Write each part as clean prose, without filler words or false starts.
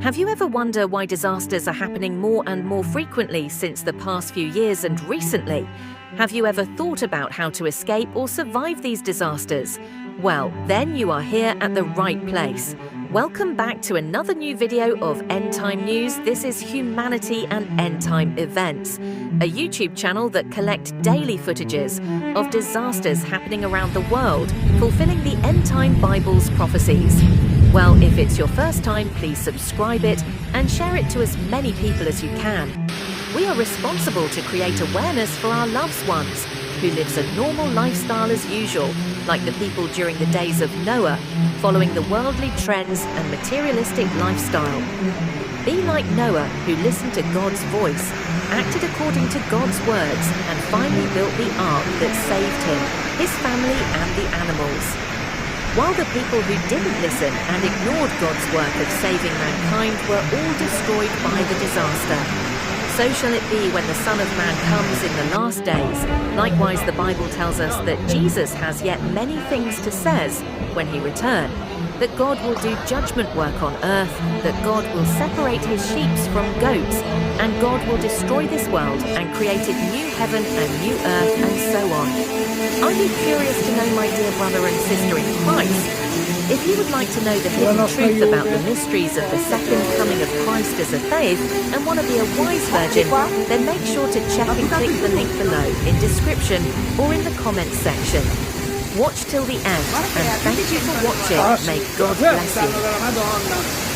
Have you ever wondered why disasters are happening more and more frequently since the past few years and recently? Have you ever thought about how to escape or survive these disasters? Well, then you are here at the right place. Welcome back to another new video of End Time News. This is Humanity and End Time Events, a YouTube channel that collects daily footages of disasters happening around the world, fulfilling the End Time Bible's prophecies. Well, if it's your first time, please subscribe it and share it to as many people as you can. We are responsible to create awareness for our loved ones who lives a normal lifestyle as usual, like the people during the days of Noah, following the worldly trends and materialistic lifestyle. Be like Noah, who listened to God's voice, acted according to God's words, and finally built the ark that saved him, his family, and the animals. While the people who didn't listen and ignored God's work of saving mankind were all destroyed by the disaster. So shall it be when the Son of Man comes in the last days. Likewise, the Bible tells us that Jesus has yet many things to say when he returns, that God will do judgment work on earth, that God will separate his sheep from goats, and God will destroy this world and create a new heaven and new earth, and so on. Are you curious to know, my dear brother and sister in Christ? If you would like to know the hidden truth about the mysteries of the second coming of Christ as a thief and want to be a wise virgin, then make sure to check and click the link below in description or in the comments section. Watch till the end, and thank you for watching. May God bless you.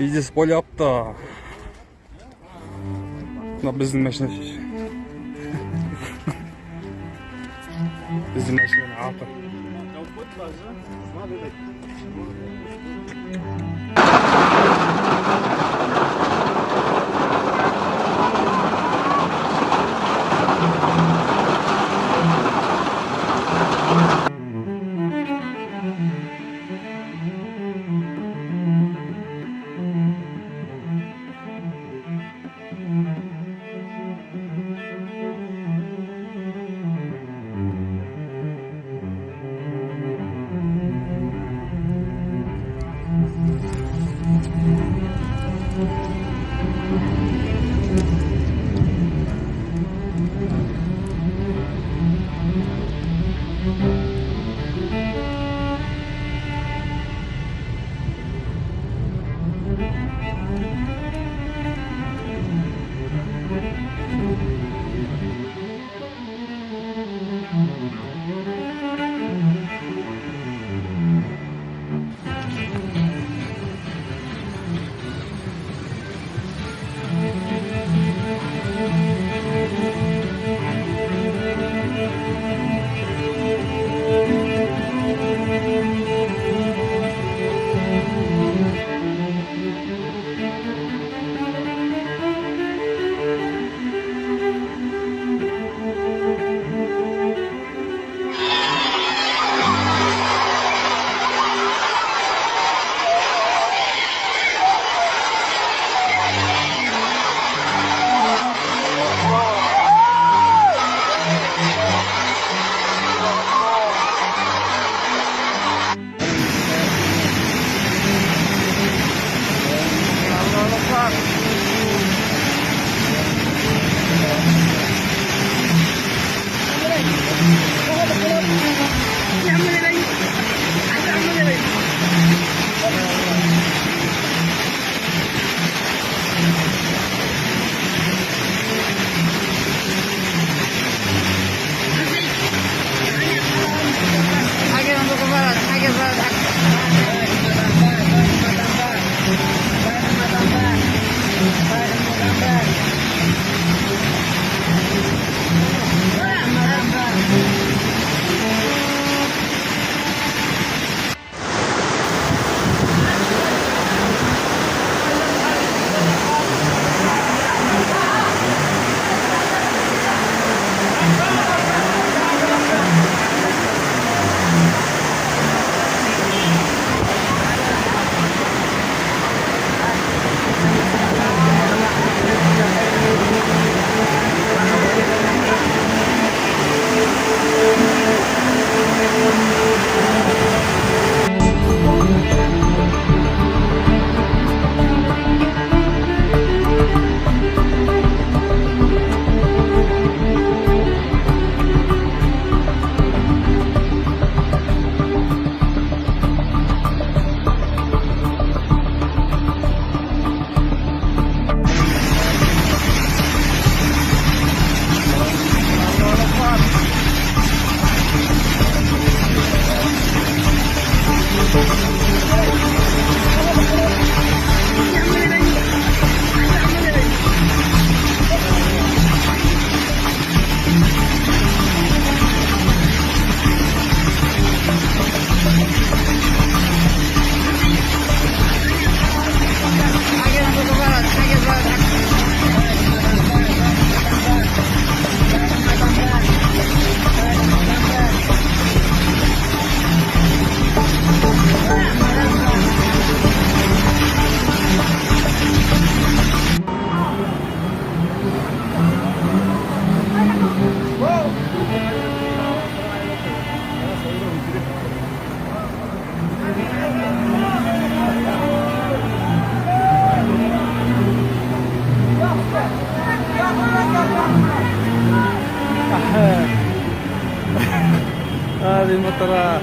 Бизнес bo'lyapti. Mana bizning mashina. Bizning mashina alti. هذه المطرة